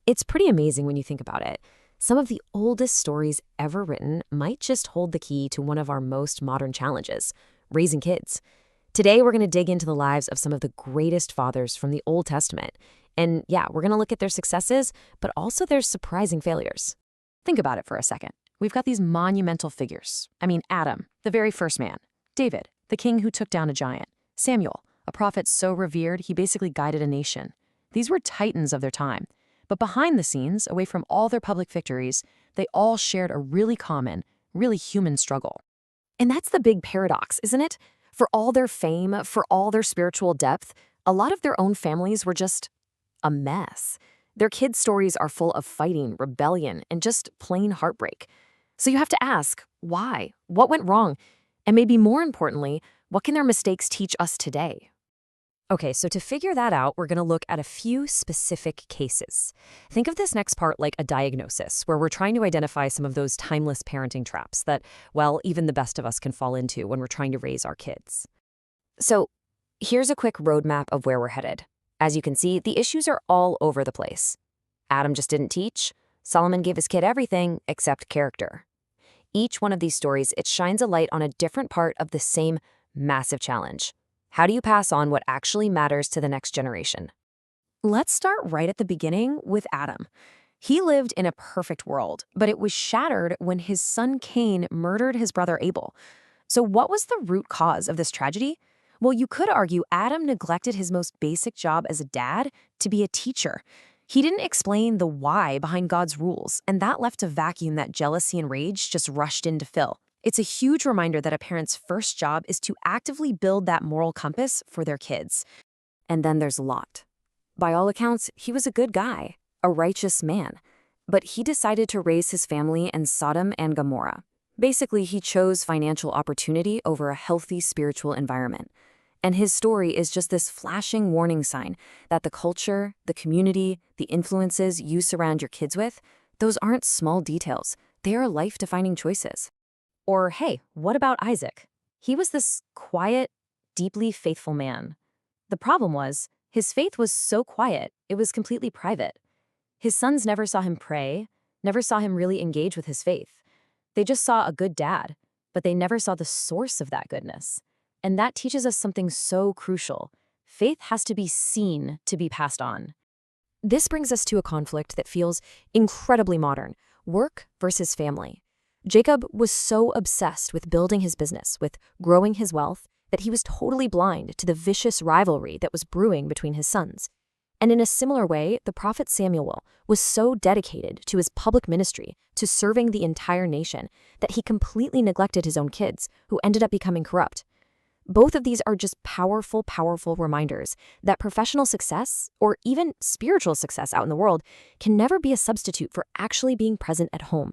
It's pretty amazing when you think about it. Some of the oldest stories ever written might just hold the key to one of our most modern challenges, raising kids. Today, we're going to dig into the lives of some of the greatest fathers from the Old Testament. And yeah, we're going to look at their successes, but also their surprising failures. Think about it for a second. We've got these monumental figures. Adam, the very first man. David, the king who took down a giant. Samuel, a prophet so revered he basically guided a nation. These were titans of their time. But behind the scenes, away from all their public victories, they all shared a really common, really human struggle. And that's the big paradox, isn't it? For all their fame, for all their spiritual depth, a lot of their own families were just a mess. Their kids' stories are full of fighting, rebellion, and just plain heartbreak. So you have to ask, why? What went wrong? And maybe more importantly, what can their mistakes teach us today? Okay, so to figure that out, we're going to look at a few specific cases. Think of this next part like a diagnosis, where we're trying to identify some of those timeless parenting traps that, well, even the best of us can fall into when we're trying to raise our kids. So here's a quick roadmap of where we're headed. As you can see, the issues are all over the place. Adam just didn't teach. Solomon gave his kid everything except character. Each one of these stories, it shines a light on a different part of the same massive challenge. How do you pass on what actually matters to the next generation? Let's start right at the beginning with Adam. He lived in a perfect world, but it was shattered when his son Cain murdered his brother Abel. So what was the root cause of this tragedy? Well, you could argue Adam neglected his most basic job as a dad to be a teacher. He didn't explain the why behind God's rules, and that left a vacuum that jealousy and rage just rushed in to fill. It's a huge reminder that a parent's first job is to actively build that moral compass for their kids. And then there's Lot. By all accounts, he was a good guy, a righteous man. But he decided to raise his family in Sodom and Gomorrah. Basically, he chose financial opportunity over a healthy spiritual environment. And his story is just this flashing warning sign that the culture, the community, the influences you surround your kids with, those aren't small details. They are life-defining choices. Or hey, what about Isaac? He was this quiet, deeply faithful man. The problem was, his faith was so quiet, it was completely private. His sons never saw him pray, never saw him really engage with his faith. They just saw a good dad, but they never saw the source of that goodness. And that teaches us something so crucial. Faith has to be seen to be passed on. This brings us to a conflict that feels incredibly modern: work versus family. Jacob was so obsessed with building his business, with growing his wealth, that he was totally blind to the vicious rivalry that was brewing between his sons. And in a similar way, the prophet Samuel was so dedicated to his public ministry, to serving the entire nation, that he completely neglected his own kids, who ended up becoming corrupt. Both of these are just powerful, powerful reminders that professional success, or even spiritual success out in the world, can never be a substitute for actually being present at home.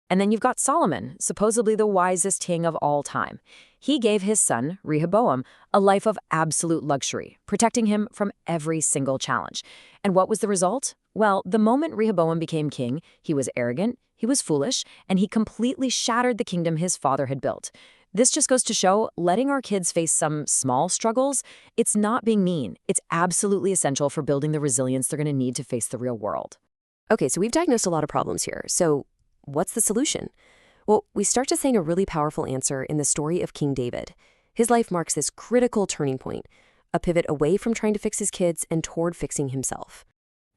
And then you've got Solomon, supposedly the wisest king of all time. He gave his son, Rehoboam, a life of absolute luxury, protecting him from every single challenge. And what was the result? Well, the moment Rehoboam became king, he was arrogant, he was foolish, and he completely shattered the kingdom his father had built. This just goes to show, letting our kids face some small struggles, it's not being mean. It's absolutely essential for building the resilience they're going to need to face the real world. Okay, so we've diagnosed a lot of problems here. So what's the solution? Well, we start to seeing a really powerful answer in the story of King David. His life marks this critical turning point, a pivot away from trying to fix his kids and toward fixing himself.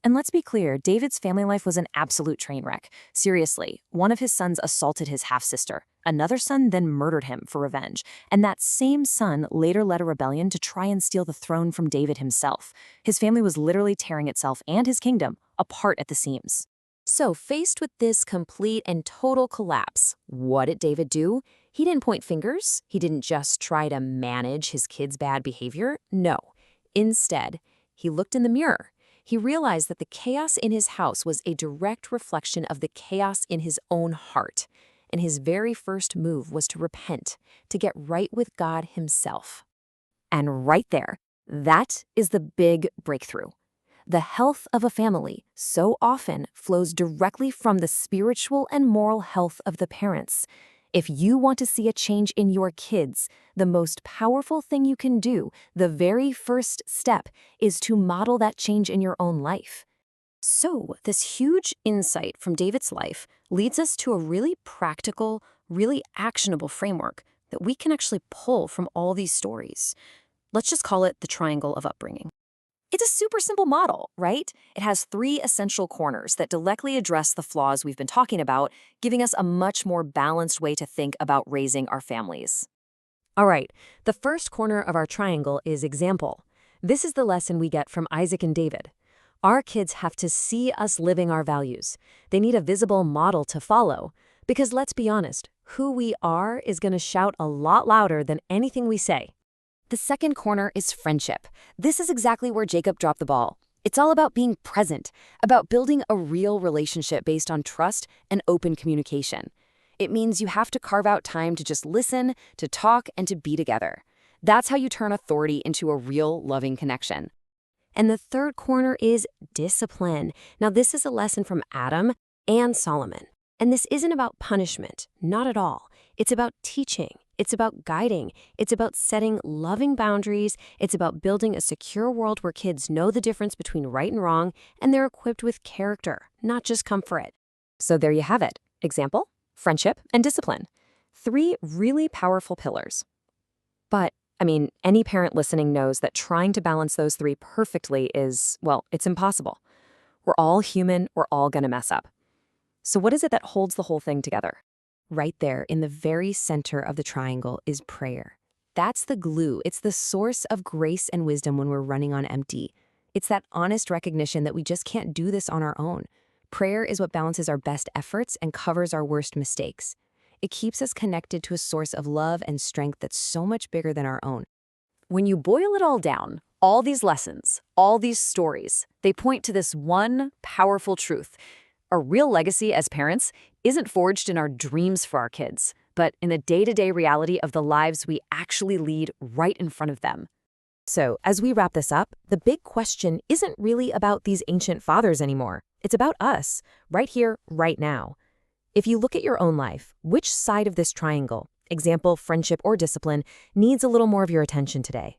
And let's be clear, David's family life was an absolute train wreck. Seriously, one of his sons assaulted his half-sister. Another son then murdered him for revenge. And that same son later led a rebellion to try and steal the throne from David himself. His family was literally tearing itself and his kingdom apart at the seams. So, faced with this complete and total collapse, what did David do? He didn't point fingers. He didn't just try to manage his kids' bad behavior. No. Instead, he looked in the mirror. He realized that the chaos in his house was a direct reflection of the chaos in his own heart. And his very first move was to repent, to get right with God himself. And right there, that is the big breakthrough. The health of a family so often flows directly from the spiritual and moral health of the parents. If you want to see a change in your kids, the most powerful thing you can do, the very first step, is to model that change in your own life. So, this huge insight from David's life leads us to a really practical, really actionable framework that we can actually pull from all these stories. Let's just call it the triangle of upbringing. It's a super simple model, right? It has three essential corners that directly address the flaws we've been talking about, giving us a much more balanced way to think about raising our families. All right, the first corner of our triangle is example. This is the lesson we get from Isaac and David. Our kids have to see us living our values. They need a visible model to follow. Because let's be honest, who we are is going to shout a lot louder than anything we say. The second corner is friendship. This is exactly where Jacob dropped the ball. It's all about being present, about building a real relationship based on trust and open communication. It means you have to carve out time to just listen, to talk, and to be together. That's how you turn authority into a real, loving connection. And the third corner is discipline. Now, this is a lesson from Adam and Solomon. And this isn't about punishment, not at all. It's about teaching. It's about guiding. It's about setting loving boundaries. It's about building a secure world where kids know the difference between right and wrong, and they're equipped with character, not just comfort. So there you have it. Example, friendship, and discipline. Three really powerful pillars. But any parent listening knows that trying to balance those three perfectly is, well, it's impossible. We're all human, we're all gonna mess up. So what is it that holds the whole thing together? Right there, in the very center of the triangle, is prayer. That's the glue. It's the source of grace and wisdom when we're running on empty. It's that honest recognition that we just can't do this on our own. Prayer is what balances our best efforts and covers our worst mistakes. It keeps us connected to a source of love and strength that's so much bigger than our own. When you boil it all down, all these lessons, all these stories, they point to this one powerful truth. A real legacy as parents isn't forged in our dreams for our kids, but in the day-to-day reality of the lives we actually lead right in front of them. So, as we wrap this up, the big question isn't really about these ancient fathers anymore. It's about us, right here, right now. If you look at your own life, which side of this triangle, example, friendship, or discipline, needs a little more of your attention today?